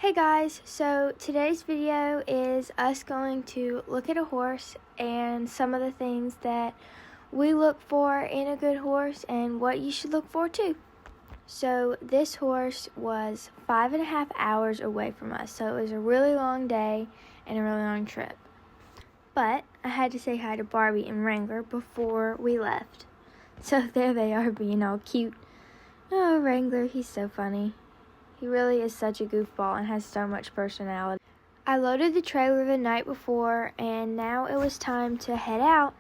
Hey guys, so today's video is us going to look at a horse and some of the things that we look for in a good horse and what you should look for too. So this horse was 5.5 hours away from us, so it was a really long day and a really long trip. But I had to say hi to Barbie and Wrangler before we left. So there they are being all cute. Oh, Wrangler, he's so funny. He really is such a goofball and has so much personality. I loaded the trailer the night before and now it was time to head out.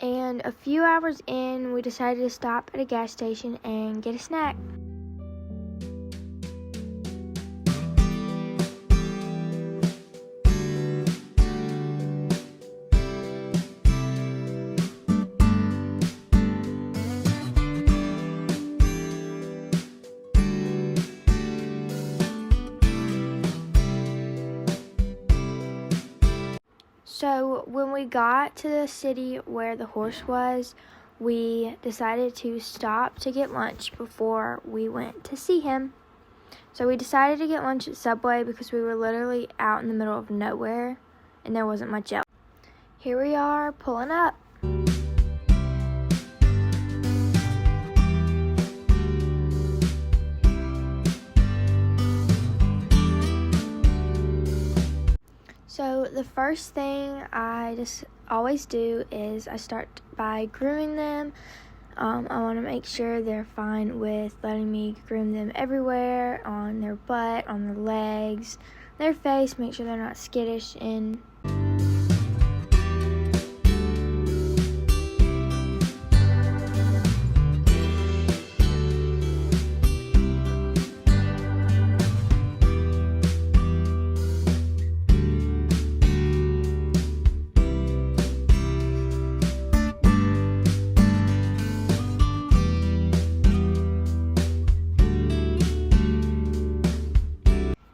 And a few hours in, we decided to stop at a gas station and get a snack. So when we got to the city where the horse was, we decided to stop to get lunch before we went to see him. So we decided to get lunch at Subway because we were literally out in the middle of nowhere and there wasn't much else. Here we are pulling up. So the first thing I just always do is I start by grooming them. I want to make sure they're fine with letting me groom them everywhere, on their butt, on their legs, their face, make sure they're not skittish and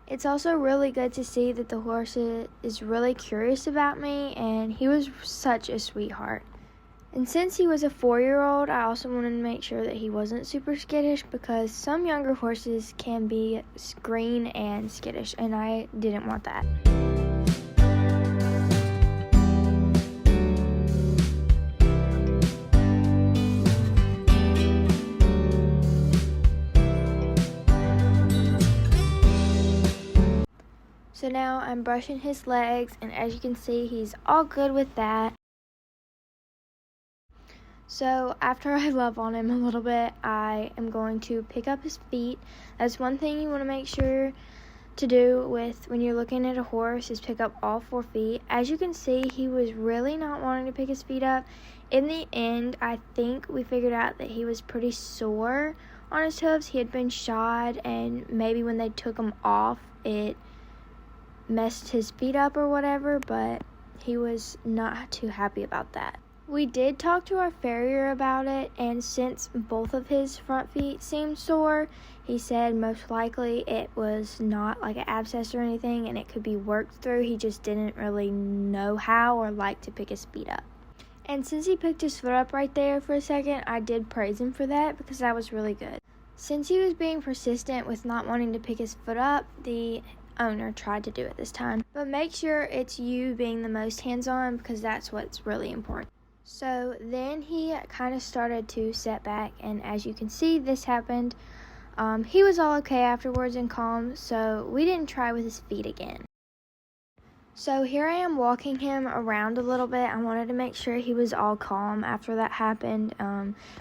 it's also really good to see that the horse is really curious about me, and he was such a sweetheart. And since he was a 4-year-old, I also wanted to make sure that he wasn't super skittish because some younger horses can be green and skittish, and I didn't want that. So now I'm brushing his legs, and as you can see, he's all good with that. So after I love on him a little bit, I am going to pick up his feet. That's one thing you want to make sure to do with when you're looking at a horse is pick up all 4 feet. As you can see, he was really not wanting to pick his feet up. In the end, I think we figured out that he was pretty sore on his hooves. He had been shod, and maybe when they took him off, it messed his feet up or whatever, but he was not too happy about that. We did talk to our farrier about it, and since both of his front feet seemed sore, he said most likely it was not like an abscess or anything and it could be worked through. He just didn't really know how or like to pick his feet up. And since he picked his foot up right there for a second, I did praise him for that because that was really good. Since he was being persistent with not wanting to pick his foot up, the owner tried to do it this time. But make sure it's you being the most hands-on because that's what's really important. So then he kind of started to set back, and as you can see, this happened. He was all okay afterwards and calm, so we didn't try with his feet again. So here I am walking him around a little bit. I wanted to make sure he was all calm after that happened,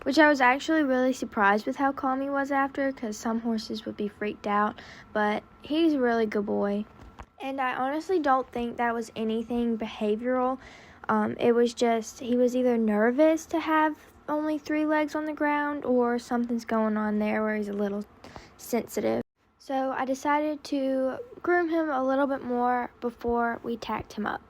which I was actually really surprised with how calm he was after, because some horses would be freaked out, but he's a really good boy. And I honestly don't think that was anything behavioral. It was just he was either nervous to have only 3 legs on the ground or something's going on there where he's a little sensitive. So I decided to groom him a little bit more before we tacked him up.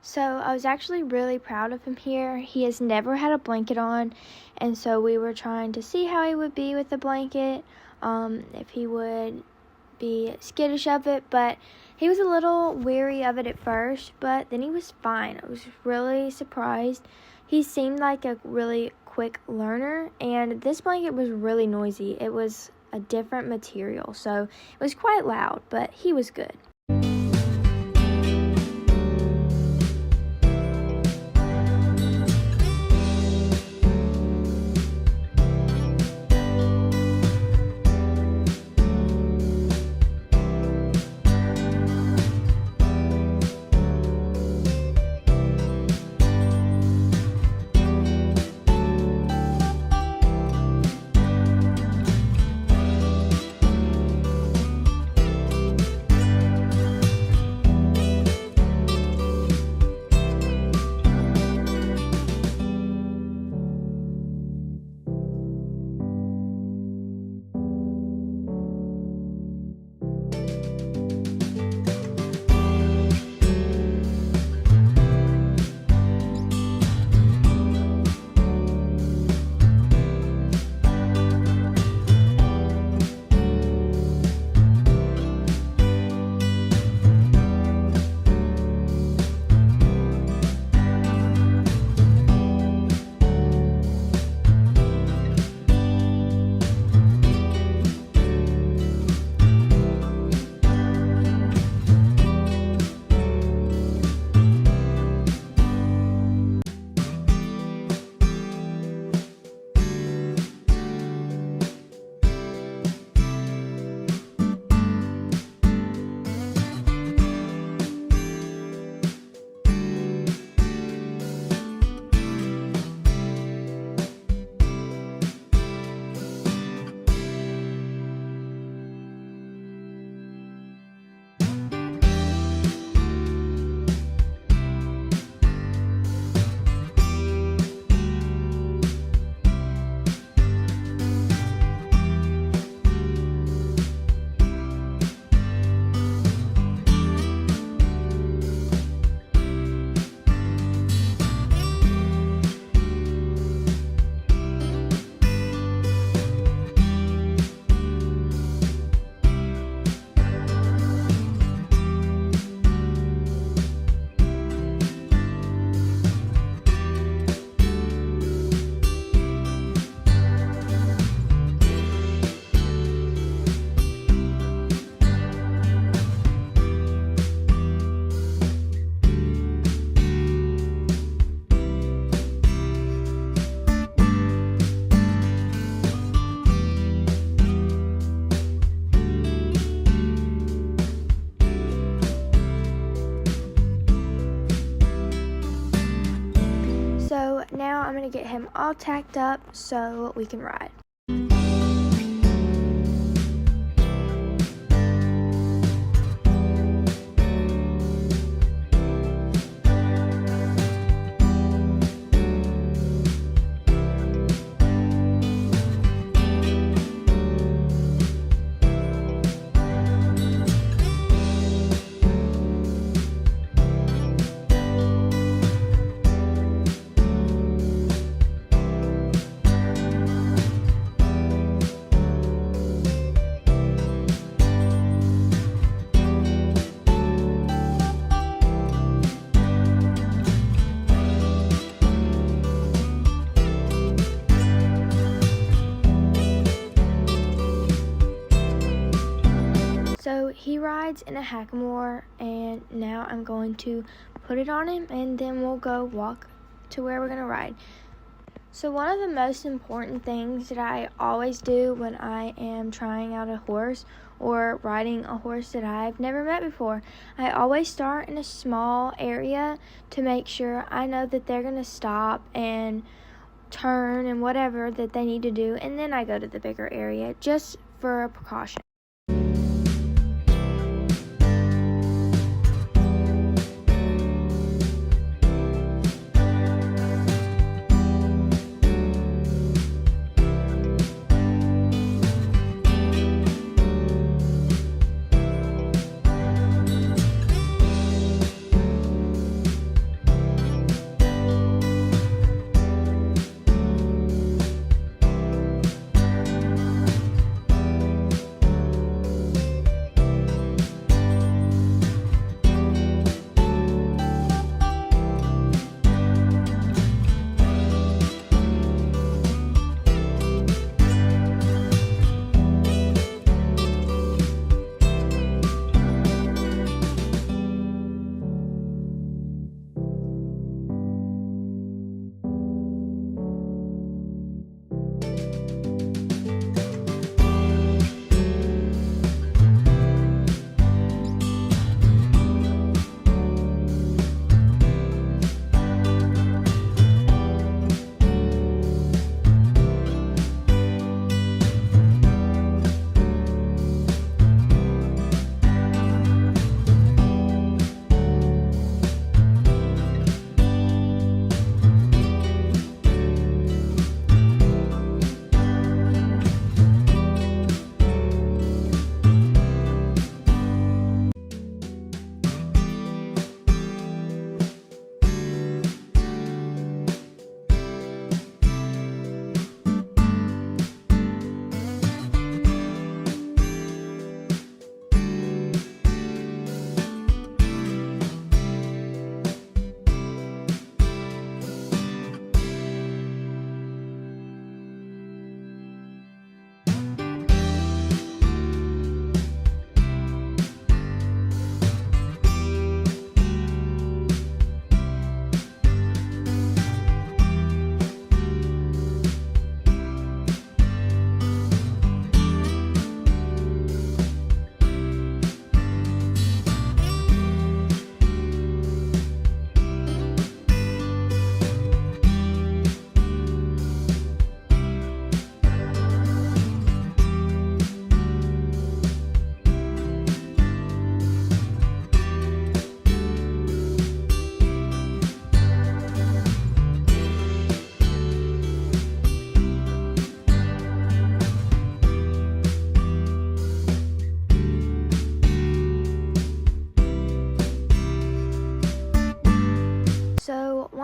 So I was actually really proud of him here. He has never had a blanket on, and so we were trying to see how he would be with the blanket, if he would be skittish of it, but he was a little weary of it at first, but then he was fine. I was really surprised. He seemed like a really quick learner, and this blanket was really noisy. It was a different material, so it was quite loud, but he was good. So now I'm going to get him all tacked up so we can ride. So he rides in a hackamore, and now I'm going to put it on him, and then we'll go walk to where we're going to ride. So one of the most important things that I always do when I am trying out a horse or riding a horse that I've never met before, I always start in a small area to make sure I know that they're going to stop and turn and whatever that they need to do, and then I go to the bigger area just for a precaution.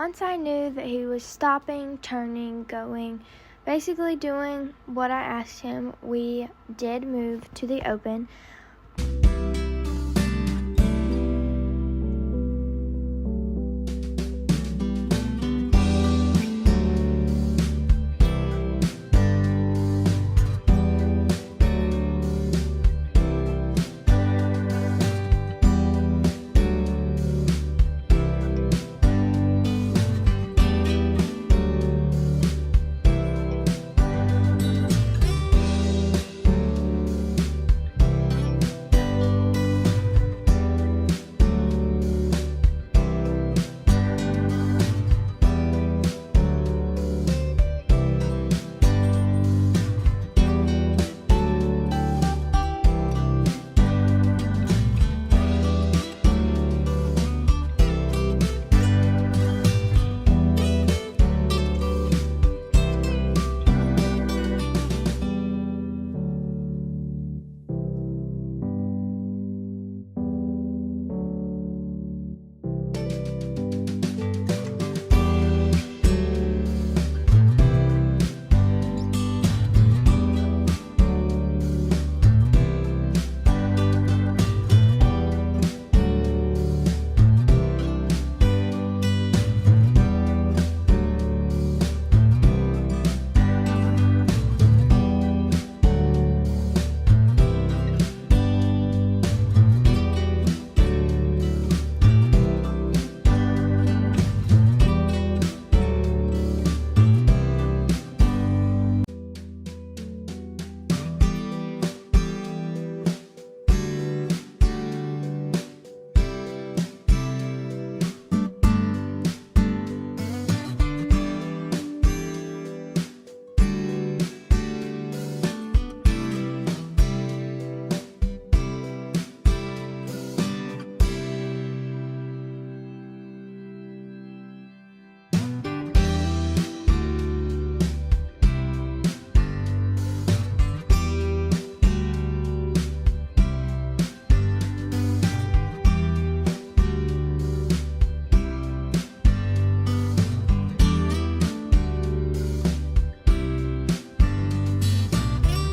once I knew that he was stopping, turning, going, basically doing what I asked him, we did move to the open.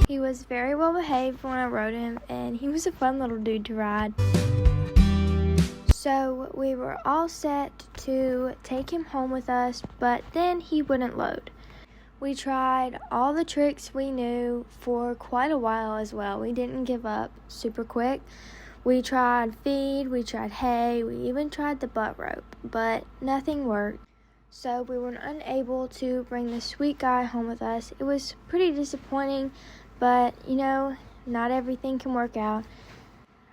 He was very well behaved when I rode him, and he was a fun little dude to ride. So we were all set to take him home with us, but then he wouldn't load. We tried all the tricks we knew for quite a while as well. We didn't give up super quick. We tried feed, we tried hay, we even tried the butt rope, but nothing worked. So we were unable to bring the sweet guy home with us. It was pretty disappointing, but you know, not everything can work out.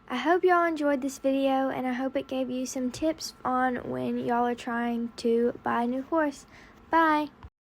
I hope y'all enjoyed this video, and I hope it gave you some tips on when y'all are trying to buy a new horse. Bye!